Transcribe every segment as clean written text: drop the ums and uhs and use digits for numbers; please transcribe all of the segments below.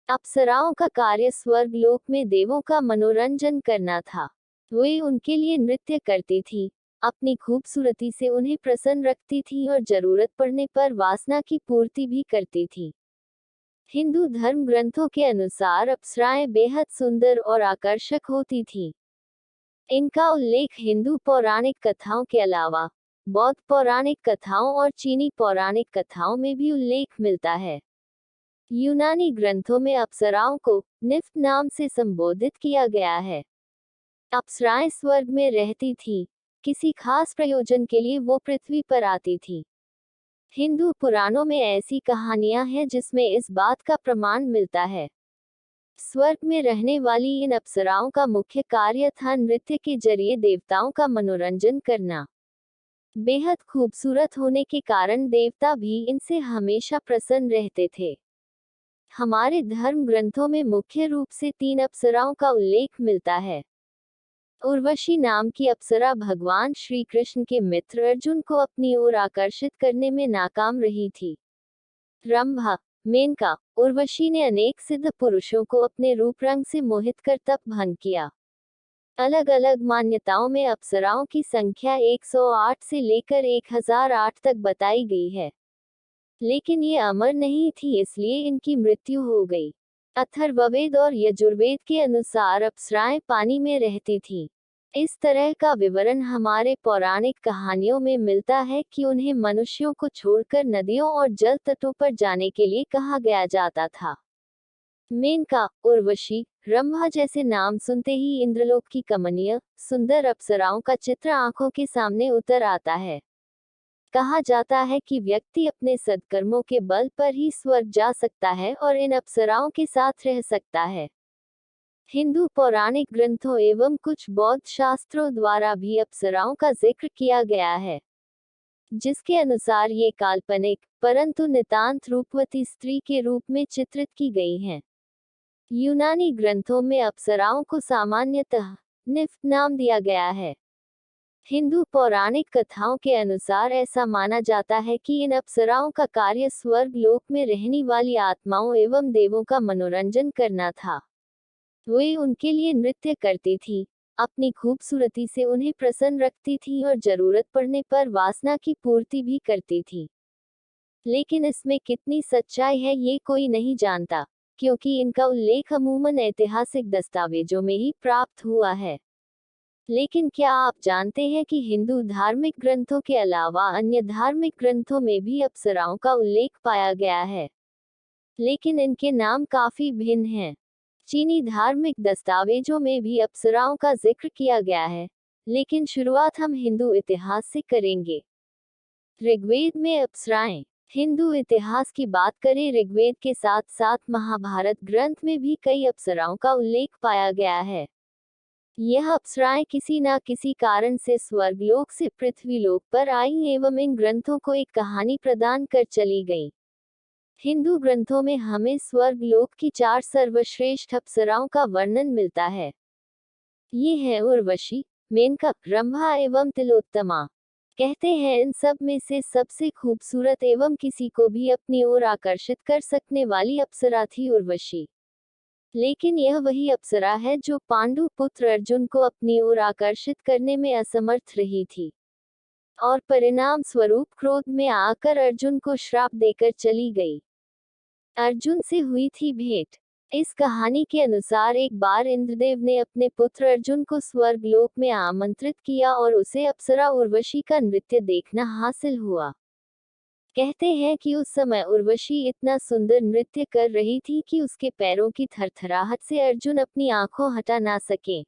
अप्सराओं का कार्य स्वर्ग लोक में देवों का मनोरंजन करना था। वे उनके लिए नृत्य करती थी, अपनी खूबसूरती से उन्हें प्रसन्न रखती थी और जरूरत पड़ने पर वासना की पूर्ति भी करती थी। हिंदू धर्म ग्रंथों के अनुसार अप्सराएं बेहद सुंदर और आकर्षक होती थीं। इनका उल्लेख हिंदू पौराणिक कथाओं के अलावा बौद्ध पौराणिक कथाओं और चीनी पौराणिक कथाओं में भी उल्लेख मिलता है। यूनानी ग्रंथों में अप्सराओं को निफ्ट नाम से संबोधित किया गया है। अप्सराएं स्वर्ग में रहती थीं, किसी खास प्रयोजन के लिए वो पृथ्वी पर आती थीं। हिंदू पुराणों में ऐसी कहानियां हैं जिसमें इस बात का प्रमाण मिलता है। स्वर्ग में रहने वाली इन अप्सराओं का मुख्य कार्य था नृत्य के जरिए देवताओं का मनोरंजन करना। बेहद खूबसूरत होने के कारण देवता भी इनसे हमेशा प्रसन्न रहते थे। हमारे धर्म ग्रंथों में मुख्य रूप से 3 अप्सराओं का उल्लेख मिलता है। उर्वशी नाम की अप्सरा भगवान श्री कृष्ण के मित्र अर्जुन को अपनी ओर आकर्षित करने में नाकाम रही थी। रंभा, मेनका, उर्वशी ने अनेक सिद्ध पुरुषों को अपने रूप रंग से मोहित कर तप भंग किया। अलग अलग मान्यताओं में अप्सराओं की संख्या 108 से लेकर 1008 तक बताई गई है, लेकिन ये अमर नहीं थी, इसलिए इनकी मृत्यु हो गई। अथर्ववेद और यजुर्वेद के अनुसार अप्सराएं पानी में रहती थीं। इस तरह का विवरण हमारे पौराणिक कहानियों में मिलता है कि उन्हें मनुष्यों को छोड़कर नदियों और जल तटों पर जाने के लिए कहा गया जाता था। मेनका, उर्वशी, रंभा जैसे नाम सुनते ही इंद्रलोक की कमनीय, सुंदर अप्सराओं का चित्र आंखों के सामने उतर आता है। कहा जाता है कि व्यक्ति अपने सद्कर्मों के बल पर ही स्वर्ग जा सकता है और इन अप्सराओं के साथ रह सकता है। हिंदू पौराणिक ग्रंथों एवं कुछ बौद्ध शास्त्रों द्वारा भी अप्सराओं का जिक्र किया गया है, जिसके अनुसार ये काल्पनिक परंतु नितांत रूपवती स्त्री के रूप में चित्रित की गई हैं। यूनानी ग्रंथों में अप्सराओं को सामान्यतः निफ्ट नाम दिया गया है। हिंदू पौराणिक कथाओं के अनुसार ऐसा माना जाता है कि इन अप्सराओं का कार्य स्वर्ग लोक में रहने वाली आत्माओं एवं देवों का मनोरंजन करना था। वे उनके लिए नृत्य करती थी, अपनी खूबसूरती से उन्हें प्रसन्न रखती थी और जरूरत पड़ने पर वासना की पूर्ति भी करती थी। लेकिन इसमें कितनी सच्चाई है ये कोई नहीं जानता, क्योंकि इनका उल्लेख अमूमन ऐतिहासिक दस्तावेजों में ही प्राप्त हुआ है। लेकिन क्या आप जानते हैं कि हिंदू धार्मिक ग्रंथों के अलावा अन्य धार्मिक ग्रंथों में भी अप्सराओं का उल्लेख पाया गया है, लेकिन इनके नाम काफी भिन्न हैं। चीनी धार्मिक दस्तावेजों में भी अप्सराओं का जिक्र किया गया है, लेकिन शुरुआत हम हिंदू इतिहास से करेंगे। ऋग्वेद में अप्सराएं। हिंदू इतिहास की बात करें, ऋग्वेद के साथ साथ महाभारत ग्रंथ में भी कई अप्सराओं का उल्लेख पाया गया है। यह अप्सराएं किसी न किसी कारण से स्वर्गलोक से पृथ्वीलोक पर आईं एवं इन ग्रंथों को एक कहानी प्रदान कर चली गईं। हिंदू ग्रंथों में हमें स्वर्गलोक की 4 सर्वश्रेष्ठ अप्सराओं का वर्णन मिलता है। ये हैं उर्वशी, मेनका, रंभा एवं तिलोत्तमा। कहते हैं इन सब में से सबसे खूबसूरत एवं किसी को भी अपनी ओर आकर्षित कर सकने वाली अप्सरा थी उर्वशी। लेकिन यह वही अप्सरा है जो पांडु पुत्र अर्जुन को अपनी ओर आकर्षित करने में असमर्थ रही थी, और परिणाम स्वरूप क्रोध में आकर अर्जुन को श्राप देकर चली गई। अर्जुन से हुई थी भेंट। इस कहानी के अनुसार एक बार इंद्रदेव ने अपने पुत्र अर्जुन को स्वर्गलोक में आमंत्रित किया और उसे अप्सरा उर्वशी का नृत्य देखना हासिल हुआ। कहते हैं कि उस समय उर्वशी इतना सुंदर नृत्य कर रही थी कि उसके पैरों की थरथराहट से अर्जुन अपनी आंखों हटा ना सके।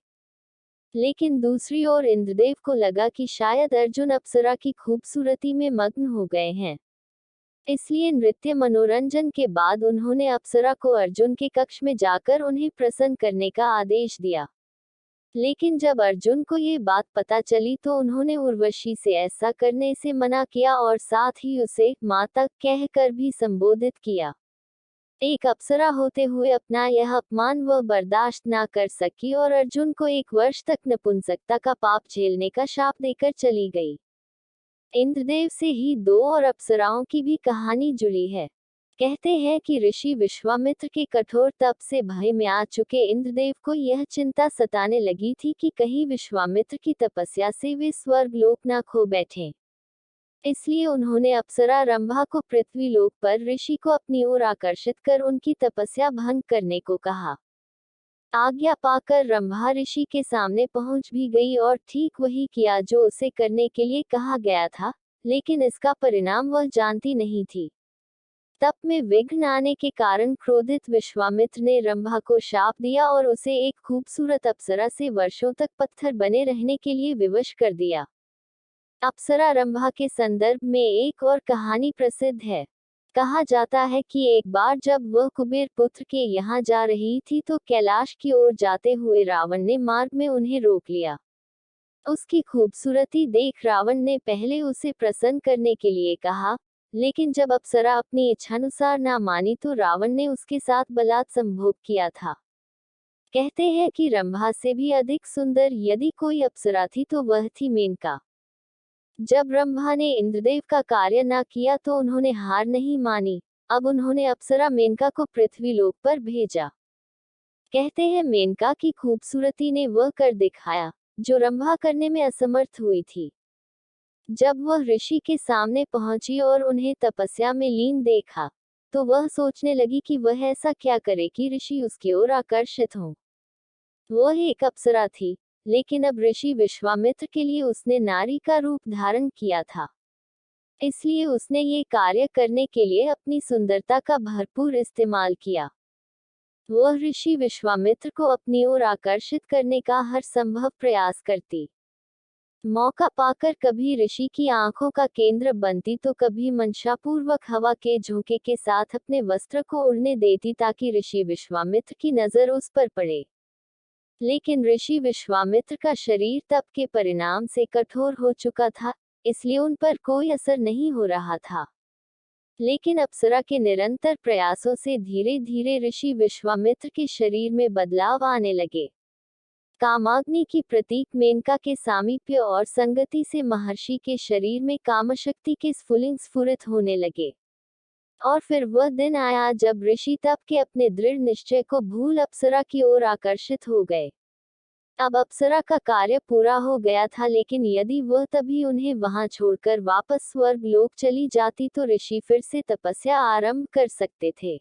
लेकिन दूसरी ओर इंद्रदेव को लगा कि शायद अर्जुन अप्सरा की खूबसूरती में मग्न हो गए हैं, इसलिए नृत्य मनोरंजन के बाद उन्होंने अप्सरा को अर्जुन के कक्ष में जाकर उन्हें प्रसन्न करने का आदेश दिया। लेकिन जब अर्जुन को ये बात पता चली तो उन्होंने उर्वशी से ऐसा करने से मना किया और साथ ही उसे माता कहकर भी संबोधित किया। एक अप्सरा होते हुए अपना यह अपमान वह बर्दाश्त ना कर सकी और अर्जुन को 1 वर्ष तक नपुंसकता का पाप झेलने का शाप देकर चली गई। इंद्रदेव से ही 2 और अप्सराओं की भी कहानी जुड़ी है। कहते हैं कि ऋषि विश्वामित्र के कठोर तप से भय में आ चुके इंद्रदेव को यह चिंता सताने लगी थी कि कहीं विश्वामित्र की तपस्या से वे स्वर्ग लोक न खो बैठें। इसलिए उन्होंने अप्सरा रंभा को पृथ्वी लोक पर ऋषि को अपनी ओर आकर्षित कर उनकी तपस्या भंग करने को कहा। आज्ञा पाकर रंभा ऋषि के सामने पहुंच भी गई और ठीक वही किया जो उसे करने के लिए कहा गया था, लेकिन इसका परिणाम वह जानती नहीं थी। तप में विघ्न आने के कारण क्रोधित विश्वामित्र ने रंभा को शाप दिया और उसे एक खूबसूरत अप्सरा से वर्षों तक पत्थर बने रहने के लिए विवश कर दिया। अप्सरा रंभा के संदर्भ में एक और कहानी प्रसिद्ध है। कहा जाता है कि एक बार जब वह कुबेर पुत्र के यहाँ जा रही थी तो कैलाश की ओर जाते हुए रावण ने मार्ग में उन्हें रोक लिया। उसकी खूबसूरती देख रावण ने पहले उसे प्रसन्न करने के लिए कहा, लेकिन जब अप्सरा अपनी इच्छानुसार ना मानी तो रावण ने उसके साथ बलात् संभोग किया था। कहते हैं कि रंभा से भी अधिक सुंदर यदि कोई अप्सरा थी तो वह थी मेनका। जब रंभा ने इंद्रदेव का कार्य न किया तो उन्होंने हार नहीं मानी। अब उन्होंने अप्सरा मेनका को पृथ्वी लोक पर भेजा। कहते हैं मेनका की खूबसूरती ने वह कर दिखाया जो रंभा करने में असमर्थ हुई थी। जब वह ऋषि के सामने पहुंची और उन्हें तपस्या में लीन देखा, तो वह सोचने लगी कि वह ऐसा क्या करे कि ऋषि उसकी ओर आकर्षित हों। वह एक अप्सरा थी, लेकिन अब ऋषि विश्वामित्र के लिए उसने नारी का रूप धारण किया था। इसलिए उसने ये कार्य करने के लिए अपनी सुंदरता का भरपूर इस्तेमाल किया। वह ऋषि विश्वामित्र को अपनी ओर आकर्षित करने का हर संभव प्रयास करती। मौका पाकर कभी ऋषि की आंखों का केंद्र बनती तो कभी मंशापूर्वक हवा के झोंके के साथ अपने वस्त्र को उड़ने देती ताकि ऋषि विश्वामित्र की नजर उस पर पड़े। लेकिन ऋषि विश्वामित्र का शरीर तप के परिणाम से कठोर हो चुका था, इसलिए उन पर कोई असर नहीं हो रहा था। लेकिन अप्सरा के निरंतर प्रयासों से धीरे धीरे ऋषि विश्वामित्र के शरीर में बदलाव आने लगे। कामाग्नि की प्रतीक मेनका के सामीप्य और संगति से महर्षि के शरीर में कामशक्ति के स्फुलिंग स्फुरित होने लगे। और फिर वह दिन आया जब ऋषि तप के अपने दृढ़ निश्चय को भूल अप्सरा की ओर आकर्षित हो गए। अब अप्सरा का कार्य पूरा हो गया था, लेकिन यदि वह तभी उन्हें वहां छोड़कर वापस स्वर्ग लोक चली जाती तो ऋषि फिर से तपस्या आरंभ कर सकते थे।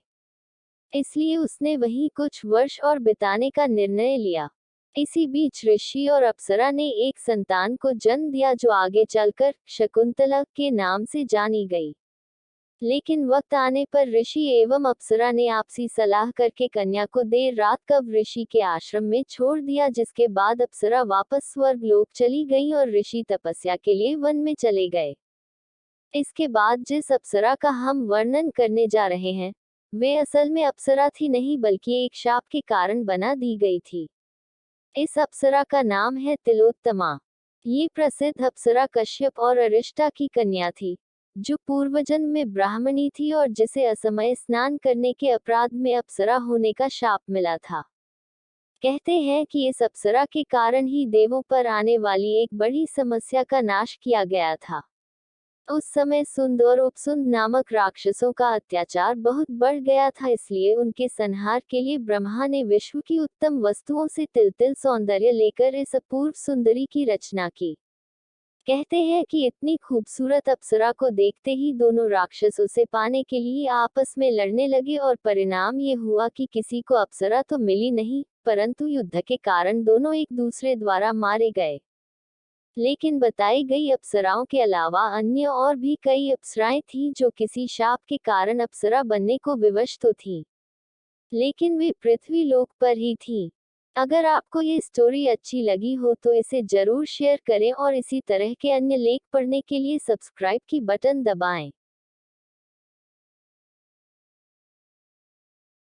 इसलिए उसने वहीं कुछ वर्ष और बिताने का निर्णय लिया। इसी बीच ऋषि और अप्सरा ने एक संतान को जन्म दिया जो आगे चलकर शकुंतला के नाम से जानी गई। लेकिन वक्त आने पर ऋषि एवं अप्सरा ने आपसी सलाह करके कन्या को देर रात कब ऋषि के आश्रम में छोड़ दिया, जिसके बाद अप्सरा वापस स्वर्ग लोक चली गई और ऋषि तपस्या के लिए वन में चले गए। इसके बाद जिस अप्सरा का हम वर्णन करने जा रहे हैं, वे असल में अप्सरा थी नहीं बल्कि एक शाप के कारण बना दी गई थी। इस अप्सरा का नाम है तिलोत्तमा। ये प्रसिद्ध अप्सरा कश्यप और अरिष्टा की कन्या थी, जो पूर्वजन्म में ब्राह्मणी थी और जिसे असमय स्नान करने के अपराध में अप्सरा होने का शाप मिला था। कहते हैं कि इस अप्सरा के कारण ही देवों पर आने वाली एक बड़ी समस्या का नाश किया गया था। उस समय सुंद और उपसुंद नामक राक्षसों का अत्याचार बहुत बढ़ गया था, इसलिए उनके संहार के लिए ब्रह्मा ने विश्व की उत्तम वस्तुओं से तिल तिल सौंदर्य लेकर इस अपूर्व सुंदरी की रचना की। कहते हैं कि इतनी खूबसूरत अप्सरा को देखते ही दोनों राक्षस उसे पाने के लिए आपस में लड़ने लगे और परिणाम ये हुआ कि किसी को अप्सरा तो मिली नहीं, परंतु युद्ध के कारण दोनों एक दूसरे द्वारा मारे गए। लेकिन बताई गई अप्सराओं के अलावा अन्य और भी कई अप्सराएं थीं जो किसी शाप के कारण अप्सरा बनने को विवश तो थीं, लेकिन वे पृथ्वी लोक पर ही थीं। अगर आपको ये स्टोरी अच्छी लगी हो तो इसे जरूर शेयर करें और इसी तरह के अन्य लेख पढ़ने के लिए सब्सक्राइब की बटन दबाएं।